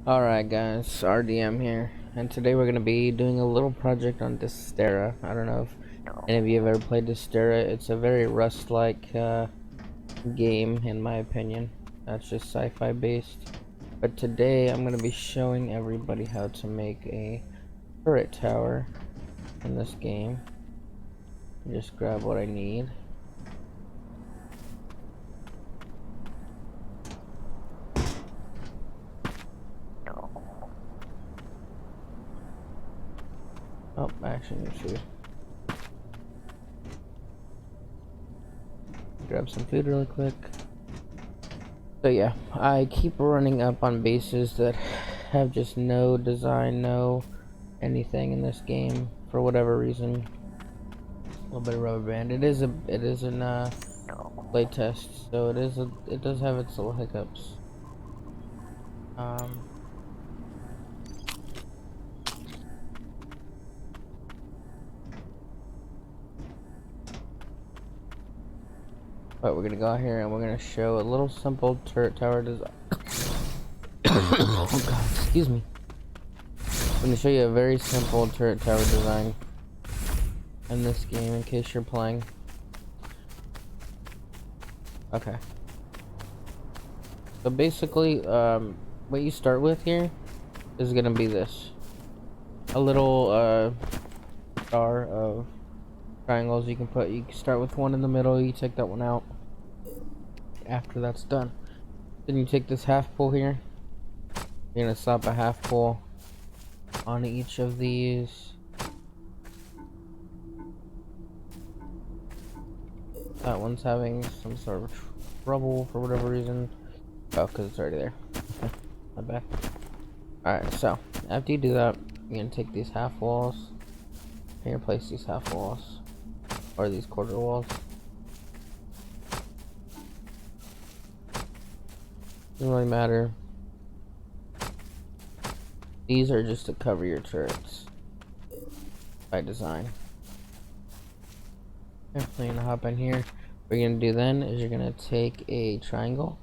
Alright guys, RDM here, and today we're going to be doing a little project on Dysterra. I don't know if any of you have ever played Dysterra. It's a very Rust-like game in my opinion. That's just sci-fi based. But today I'm going to be showing everybody how to make a turret tower in this game. Just grab what I need. Oh, actually, let me see. Grab some food really quick. So yeah, I keep running up on bases that have just no design, no anything in this game for whatever reason. A little bit of rubber band. It is in playtest, so it does have its little hiccups. But we're gonna go out here and we're gonna show a little simple turret tower design. Oh god, excuse me. I'm gonna show you a very simple turret tower design in this game in case you're playing. Okay. So basically, what you start with here is gonna be this. A little star of triangles you can put. You can start with one in the middle, you take that one out. After that's done, then you take this half pull here. You're gonna slap a half pull on each of these. That one's having some sort of trouble for whatever reason. Oh, because it's already there. My bad. Alright, so after you do that, you're gonna take these half walls and you're gonna place these half walls, or these quarter walls. Doesn't really matter. These are just to cover your turrets by design. Definitely gonna hop in here. What you're gonna do then is you're gonna take a triangle.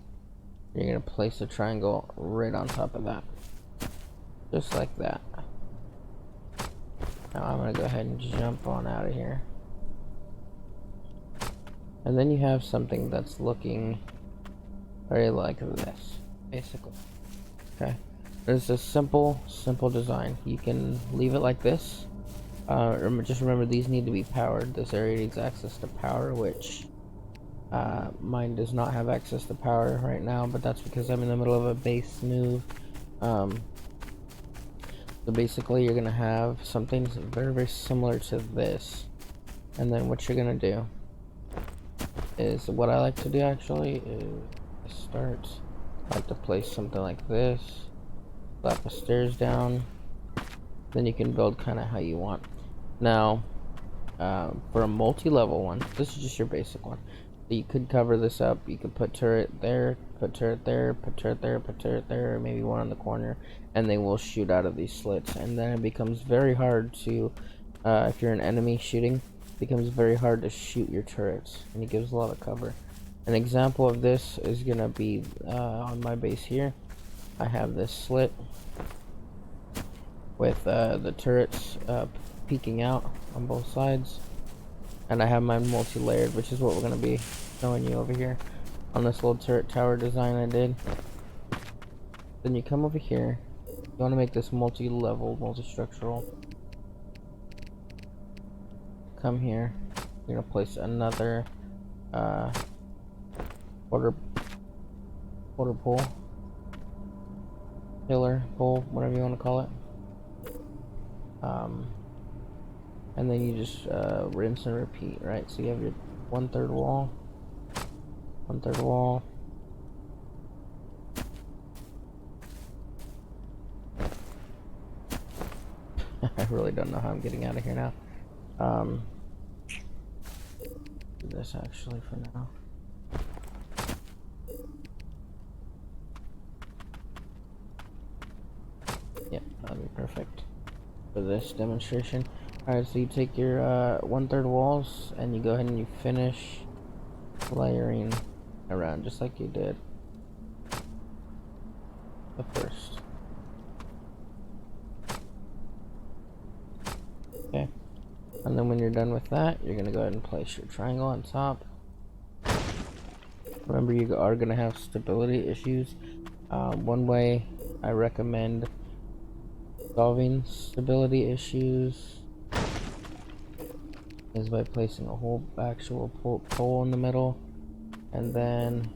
You're gonna place a triangle right on top of that, just like that. Now I'm gonna go ahead and jump on out of here, and then you have something that's looking very like this, basically. Okay, it's a simple design. You can leave it like this. Just remember, these need to be powered. This area needs access to power, which mine does not have access to power right now, but that's because I'm in the middle of a base move. So basically you're gonna have something very similar to this, and then what you're gonna do is, what I like to do actually is I like to place something like this, slap the stairs down, then you can build kind of how you want. Now for a multi-level one, this is just your basic one. So you could cover this up. You could put turret there, put turret there, put turret there, put turret there, maybe one on the corner, and they will shoot out of these slits. And then it becomes very hard to, if you're an enemy shooting, it becomes very hard to shoot your turrets, and it gives a lot of cover. An example of this is gonna be on my base here. I have this slit with the turrets peeking out on both sides, and I have mine multi-layered, which is what we're going to be showing you over here on this little turret tower design I did. Then you come over here, you want to make this multi-level, multi-structural. Come here, you're going to place another quarter pole, pillar pole, whatever you want to call it. And then you just rinse and repeat, right? So you have your 1/3 wall, 1/3 wall. I really don't know how I'm getting out of here now. Do this actually for now. Yep, that'll be perfect for this demonstration. Alright, so you take your 1/3 walls and you go ahead and you finish layering around just like you did the first. And then when you're done with that, you're gonna go ahead and place your triangle on top. Remember, you are gonna have stability issues. One way I recommend solving stability issues is by placing a whole actual pole in the middle, and then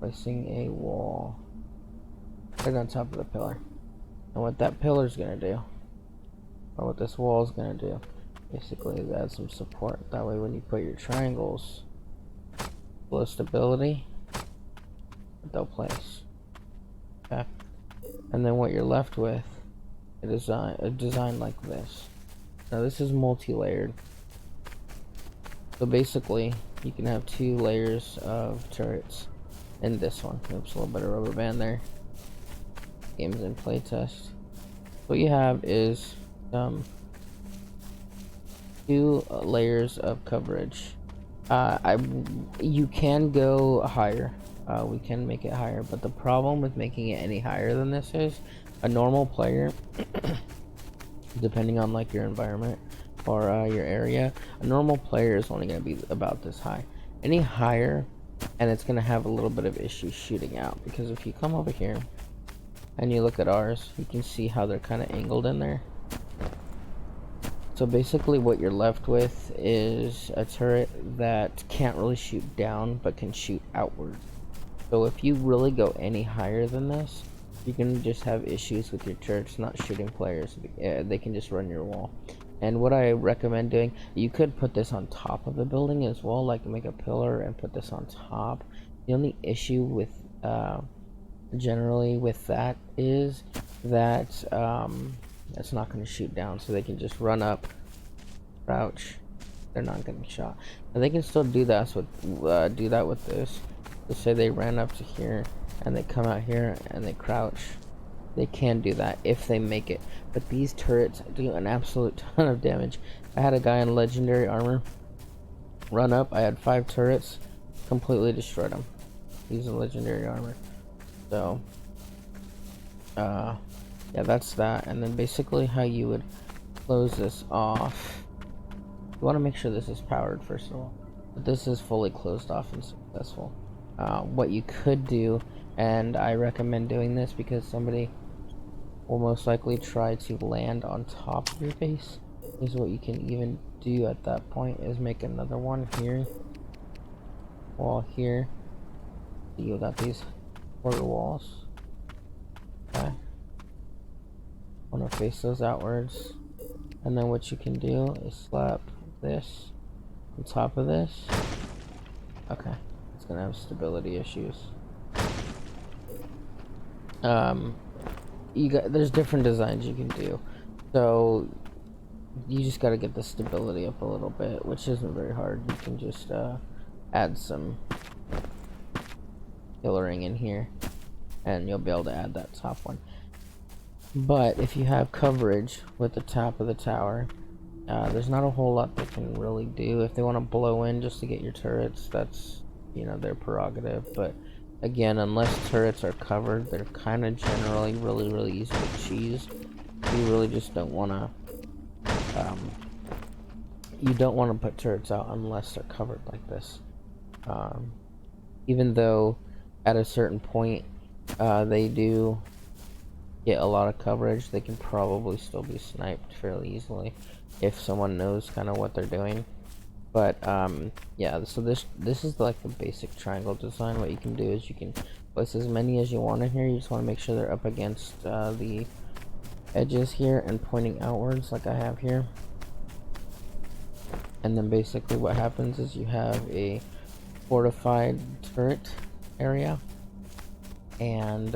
placing a wall right on top of the pillar. And what that pillar is gonna do, or what this wall is gonna do, basically is add some support. That way, when you put your triangles below stability, they'll place. Okay. And then what you're left with is a design like this. Now this is multi-layered. So basically, you can have 2 layers of turrets in this one. Oops, a little bit of rubber band there. Games in playtest. What you have is 2 layers of coverage. You can go higher. We can make it higher, but the problem with making it any higher than this is a normal player, depending on like your environment or your area, a normal player is only going to be about this high. Any higher, and it's going to have a little bit of issue shooting out, because if you come over here and you look at ours, you can see how they're kind of angled in there. So basically what you're left with is a turret that can't really shoot down but can shoot outward. So if you really go any higher than this, you can just have issues with your turrets not shooting players. They can just run your wall. And what I recommend doing, you could put this on top of the building as well, like make a pillar and put this on top. The only issue with generally with that is that it's not going to shoot down, so they can just run up, crouch. They're not getting shot. And they can still do that with this. Let's say they ran up to here and they come out here and they crouch. They can do that if they make it. But these turrets do an absolute ton of damage. I had a guy in legendary armor run up. I had 5 turrets, completely destroyed him using legendary armor. So yeah, that's that. And then basically how you would close this off, you want to make sure this is powered first of all, but this is fully closed off and successful. What you could do, and I recommend doing this because somebody will most likely try to land on top of your base, is what you can even do at that point is make another one here, wall here. You got these quarter walls. Okay, want to face those outwards, and then what you can do is slap this on top of this. Okay, it's gonna have stability issues. There's different designs you can do, so you just got to get the stability up a little bit, which isn't very hard. You can just add some pillaring in here and you'll be able to add that top one. But if you have coverage with the top of the tower, there's not a whole lot they can really do. If they want to blow in just to get your turrets, that's, you know, their prerogative. But again, unless turrets are covered, they're kind of generally really easy to cheese. You really just don't want to put turrets out unless they're covered like this. Even though at a certain point they do get a lot of coverage, they can probably still be sniped fairly easily if someone knows kind of what they're doing. But yeah, so this is like the basic triangle design. What you can do is you can place as many as you want in here. You just want to make sure they're up against the edges here and pointing outwards like I have here. And then basically what happens is you have a fortified turret area, and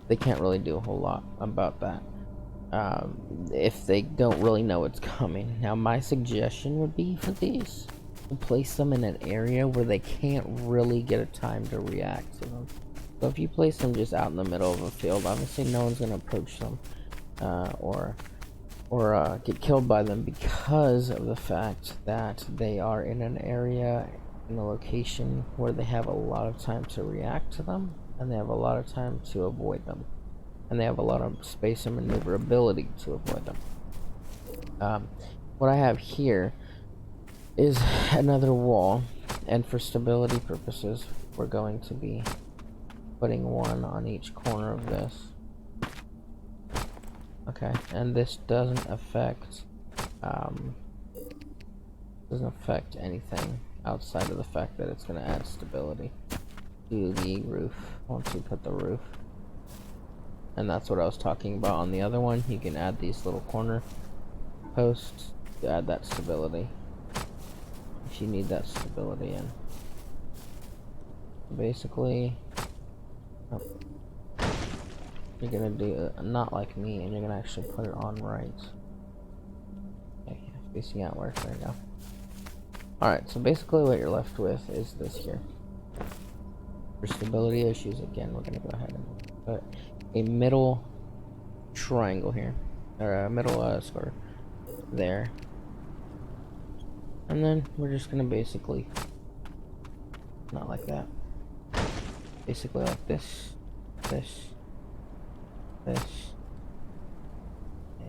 they can't really do a whole lot about that if they don't really know what's coming. Now my suggestion would be for these, to place them in an area where they can't really get a time to react to them. So if you place them just out in the middle of a field, obviously no one's going to approach them or get killed by them, because of the fact that they are in an area, in a location where they have a lot of time to react to them, and they have a lot of time to avoid them, and they have a lot of space and maneuverability to avoid them. What I have here is another wall, and for stability purposes, we're going to be putting one on each corner of this. Okay, and this doesn't affect anything outside of the fact that it's going to add stability to the roof once we put the roof. And that's what I was talking about on the other one. You can add these little corner posts to add that stability if you need that stability in. Basically, you're gonna do it not like me, and you're gonna actually put it on right. Okay, facing outward. There you go. Alright, so basically what you're left with is this here. For stability issues, again, we're gonna go ahead and put a middle triangle here, or a middle square there, and then we're just gonna basically, not like that, basically like this,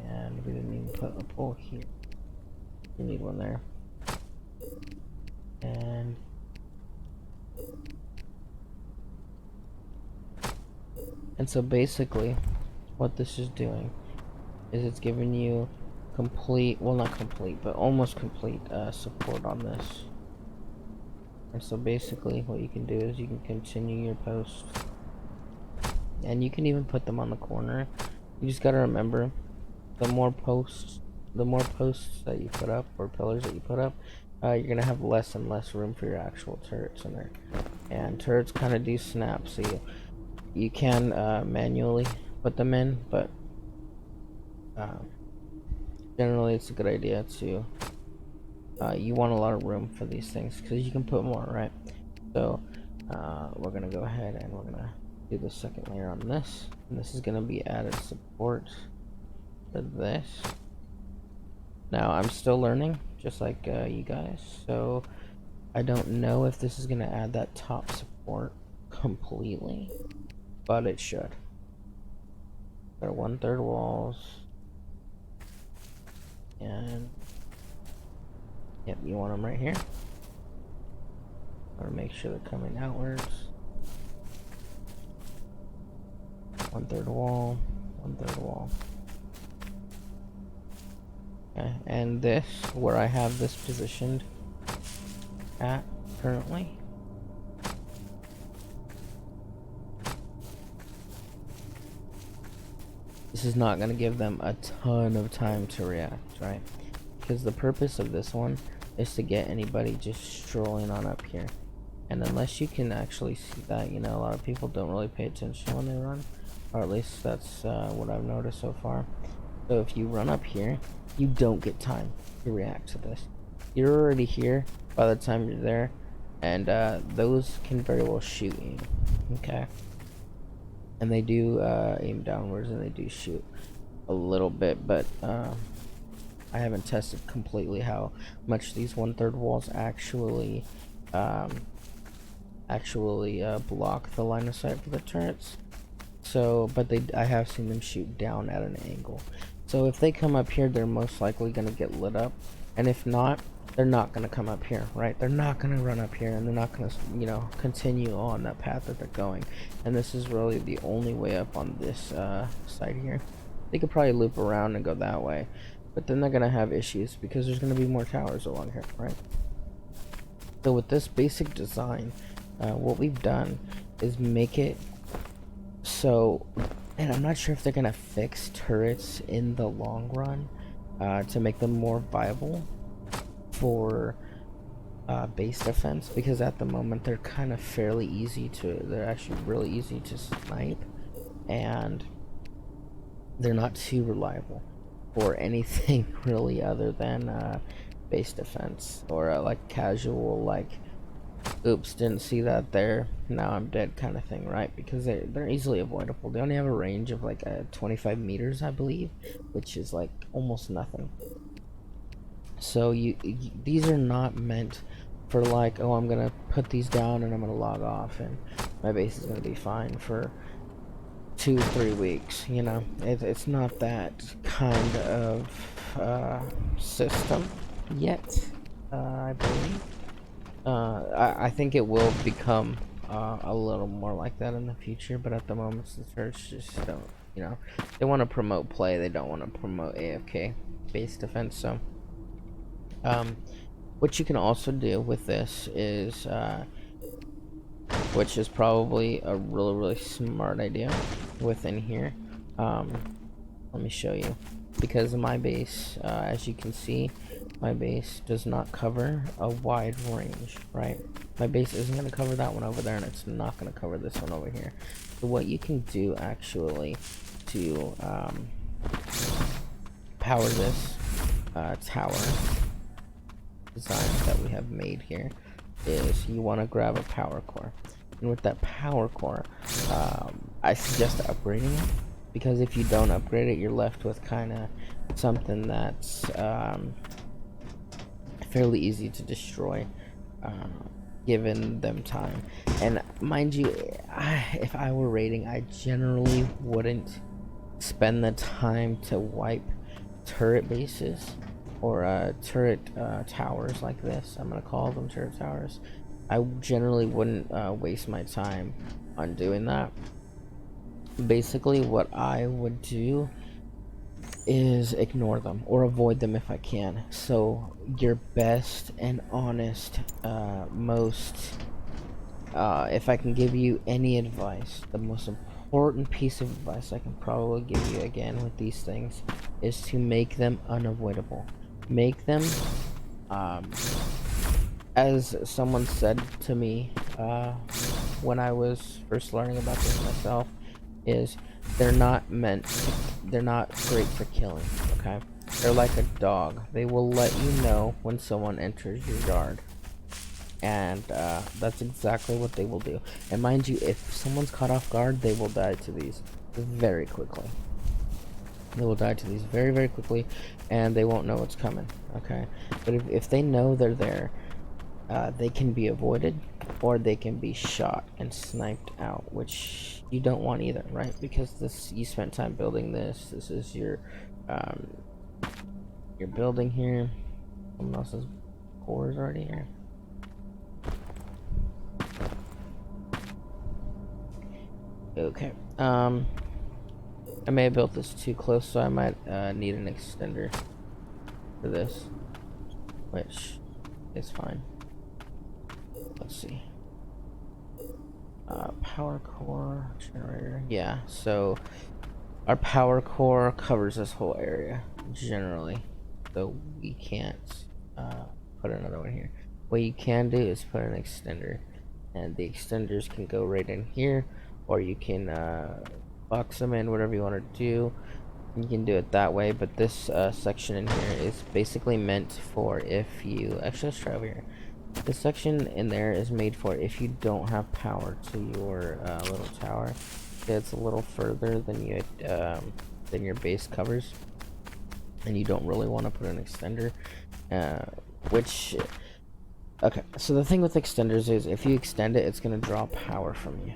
and we didn't even put a pole here. We need one there, and so basically what this is doing is it's giving you complete, well not complete, but almost complete support on this. And so basically what you can do is you can continue your posts, and you can even put them on the corner. You just gotta remember, the more posts that you put up, or pillars that you put up, you're gonna have less and less room for your actual turrets in there. And turrets kind of do snap, so you can manually put them in, but generally it's a good idea to you want a lot of room for these things because you can put more, right? So we're gonna go ahead and we're gonna do the second layer on this, and this is gonna be added support for this. Now I'm still learning, just like you guys, so I don't know if this is gonna add that top support completely, but it should. They're 1/3 walls, and yep, you want them right here. I want to make sure they're coming outwards. 1/3 wall, 1/3 wall. Okay, and this, where I have this positioned at currently, this is not going to give them a ton of time to react, right? Because the purpose of this one is to get anybody just strolling on up here. And unless you can actually see that, you know, a lot of people don't really pay attention when they run, or at least that's what I've noticed so far. So if you run up here, you don't get time to react to this. You're already here by the time you're there, and those can very well shoot you, okay? And they do aim downwards, and they do shoot a little bit, but I haven't tested completely how much these 1/3 walls actually block the line of sight for the turrets. So, but I have seen them shoot down at an angle. So if they come up here, they're most likely gonna get lit up, and if not, they're not gonna come up here, right? They're not gonna run up here, and they're not gonna, you know, continue on that path that they're going. And this is really the only way up on this side here. They could probably loop around and go that way, but then they're gonna have issues because there's gonna be more towers along here, right? So with this basic design, what we've done is make it so, and I'm not sure if they're gonna fix turrets in the long run to make them more viable for base defense, because at the moment they're kind of fairly easy to, they're actually really easy to snipe, and they're not too reliable for anything really other than base defense, or like casual, like, oops, didn't see that there, now I'm dead kind of thing, right? Because they're easily avoidable. They only have a range of like 25 meters, I believe, which is like almost nothing. So these are not meant for like, oh, I'm gonna put these down and I'm gonna log off and my base is gonna be fine for 2-3 weeks, you know. It's not that kind of system yet, I believe. I think it will become a little more like that in the future, but at the moment the church just don't, you know, they want to promote play, they don't want to promote AFK based defense. So what you can also do with this is which is probably a really smart idea within here. Let me show you, because my base, as you can see, my base does not cover a wide range, right? My base isn't going to cover that one over there, and it's not going to cover this one over here. So what you can do actually to power this tower design that we have made here is you want to grab a power core, and with that power core, I suggest upgrading it, because if you don't upgrade it, you're left with kind of something that's fairly easy to destroy, given them time. And mind you, if I were raiding, I generally wouldn't spend the time to wipe turret bases or turret towers like this. I'm gonna call them turret towers. I generally wouldn't waste my time on doing that. Basically, what I would do is ignore them or avoid them if I can. So your best and honest, if I can give you any advice, the most important piece of advice I can probably give you again with these things is to make them unavoidable. Make them, as someone said to me when I was first learning about this myself, is they're not great for killing, okay? They're like a dog. They will let you know when someone enters your yard. And that's exactly what they will do. And mind you, if someone's caught off guard, they will die to these very quickly. They will die to these very quickly, and they won't know what's coming, okay? But if they know they're there, they can be avoided, or they can be shot and sniped out, which you don't want either, right? Because this, you spent time building this. This is your building here. Someone else's core is already here. Okay. I may have built this too close, so I might need an extender for this, which is fine. Let's see. Power core generator. Yeah, so our power core covers this whole area generally, so we can't put another one here. What you can do is put an extender, and the extenders can go right in here, or you can box them in, whatever you want to do. You can do it that way, but this section in here is basically meant for if you, actually let's try over here. This section in there is made for if you don't have power to your little tower. It's a little further than you than your base covers, and you don't really want to put an extender, which, okay, so the thing with extenders is if you extend it, it's going to draw power from you.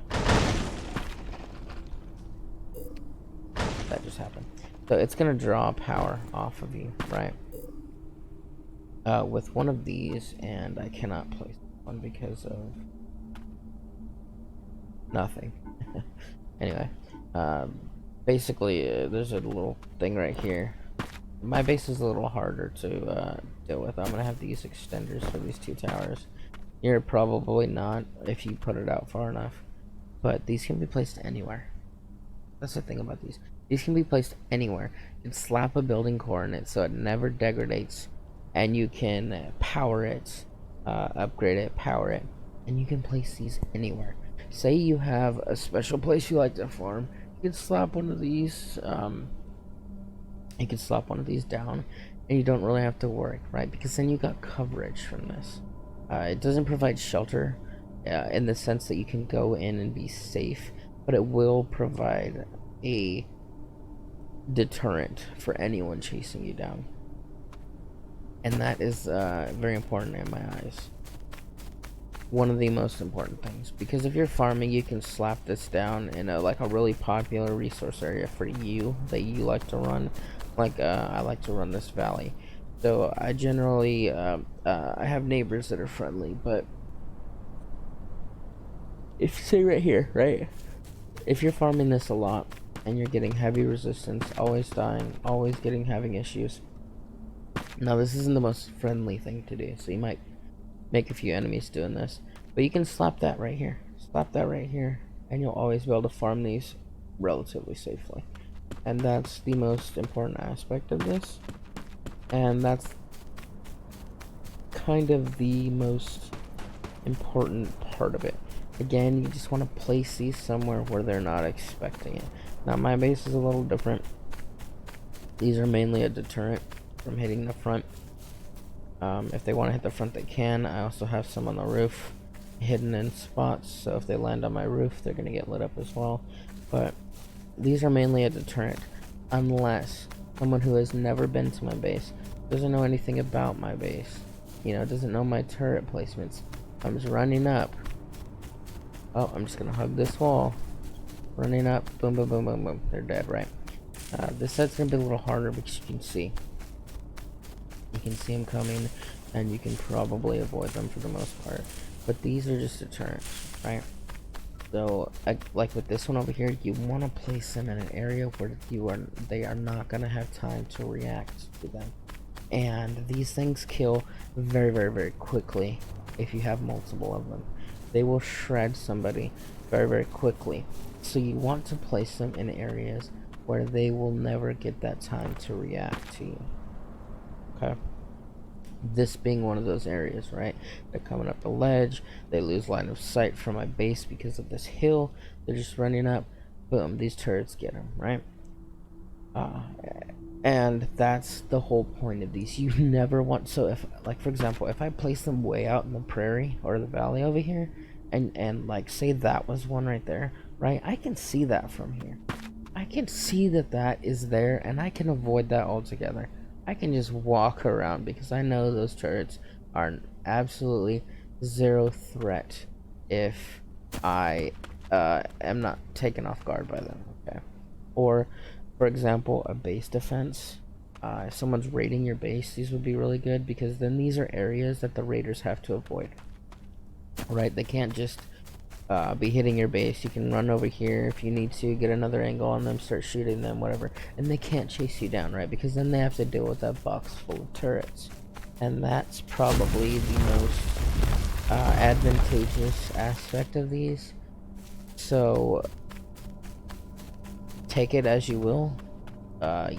That just happened. So it's going to draw power off of you, right? With one of these, and I cannot place one because of nothing. Anyway, basically, there's a little thing right here. My base is a little harder to deal with. I'm gonna have to use extenders for these two towers. You're probably not if you put it out far enough, but these can be placed anywhere. That's the thing about these. These can be placed anywhere. You can slap a building core in it so it never degrades, and you can power it, upgrade it, power it, and you can place these anywhere. Say you have a special place you like to farm, you can slap one of these. You can slap one of these down, and you don't really have to worry, right? Because then you got coverage from this. It doesn't provide shelter in the sense that you can go in and be safe, but it will provide a deterrent for anyone chasing you down, and that is very important in my eyes. one of the most important things, because if you're farming, you can slap this down in a like a really popular resource area for you that you like to run. Like I like to run this valley, so I generally I have neighbors that are friendly. But if say right here, right, if you're farming this a lot and you're getting heavy resistance, always dying, always having issues, now this isn't the most friendly thing to do, so you might make a few enemies doing this, but you can slap that right here, and you'll always be able to farm these relatively safely. And that's the most important aspect of this, and that's kind of the most important part of it. Again, you just want to place these somewhere where they're not expecting it. Now my base is a little different. These are mainly a deterrent from hitting the front. If they want to hit the front, they can. I also have some on the roof hidden in spots, so if they land on my roof, they're going to get lit up as well. But these are mainly a deterrent, unless someone who has never been to my base, doesn't know anything about my base, doesn't know my turret placements, comes running up. Oh, I'm just going to hug this wall. Running up, boom, boom, boom, boom, boom. They're dead, right? This set's going to be a little harder because you can see them coming, and you can probably avoid them for the most part. But these are just deterrents, right? So, like with this one over here, you want to place them in an area where they are not going to have time to react to them. And these things kill very, very, very quickly if you have multiple of them. They will shred somebody very, very quickly. So you want to place them in areas where they will never get that time to react to you. Okay, this being one of those areas, right? They're coming up a ledge, they lose line of sight from my base because of this hill, they're just running up, boom, these turrets get them, right? And that's the whole point of these. You never want, so if, like for example, if I place them way out in the prairie or the valley over here, and like say that was one right there, right? I can see that from here. I can see that is there, and I can avoid that altogether. I can just walk around because I know those turrets are absolutely zero threat if I am not taken off guard by them, okay? Or, for example, a base defense. If someone's raiding your base, these would be really good because then these are areas that the raiders have to avoid, right? They can't just be hitting your base. You can run over here if you need to, get another angle on them, start shooting them, whatever, and they can't chase you down, right? Because then they have to deal with that box full of turrets, and that's probably the most advantageous aspect of these. So take it as you will.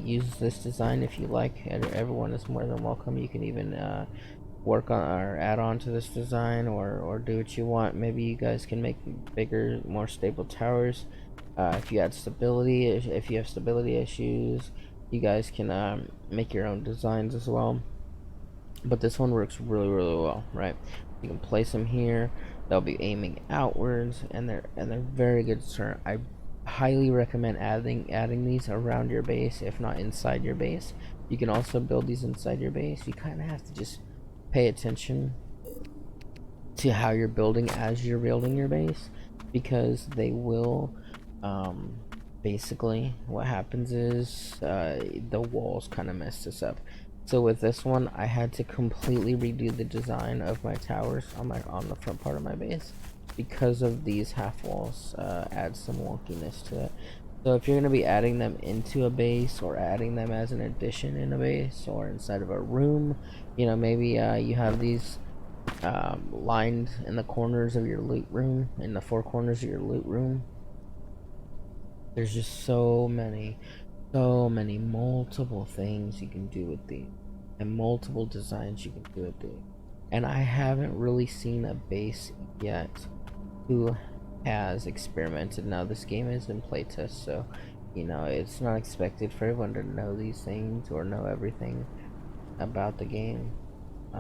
Use this design if you like. Everyone is more than welcome. You can even work on or add on to this design, or do what you want. Maybe you guys can make bigger, more stable towers. If you have stability issues, you guys can make your own designs as well. But this one works really, really well, right? You can place them here. They'll be aiming outwards, and they're very good deterrent. I highly recommend adding these around your base, if not inside your base. You can also build these inside your base. You kind of have to just pay attention to how you're building as you're building your base, because they will basically what happens is the walls kind of mess this up. So with this one, I had to completely redo the design of my towers on the front part of my base because of these half walls. Add some wonkiness to it. So if you're going to be adding them into a base, or adding them as an addition in a base, or inside of a room, maybe you have these lined in the corners of your loot room, in the four corners of your loot room. There's just so many multiple things you can do with these, and multiple designs you can do with these. And I haven't really seen a base yet who has experimented. Now this game is in playtest, so it's not expected for everyone to know these things or know everything about the game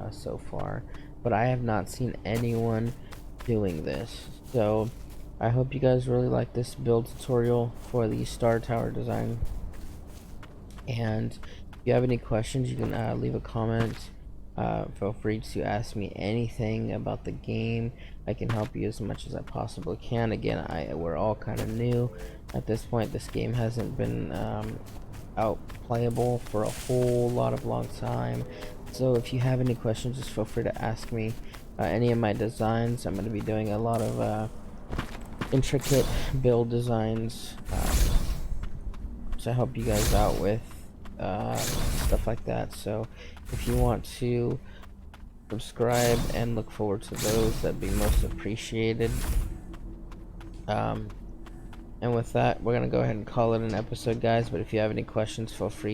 so far, but I have not seen anyone doing this. So I hope you guys really like this build tutorial for the Star Tower design, and if you have any questions, you can leave a comment Feel free to ask me anything about the game. I can help you as much as I possibly can. Again, we're all kind of new at this point. This game hasn't been out playable for a whole lot of long time. So if you have any questions, just feel free to ask me. Any of my designs, I'm going to be doing a lot of intricate build designs to help you guys out with stuff like that. So if you want to subscribe and look forward to those, that'd be most appreciated. And with that, we're gonna go ahead and call it an episode, guys. But if you have any questions, feel free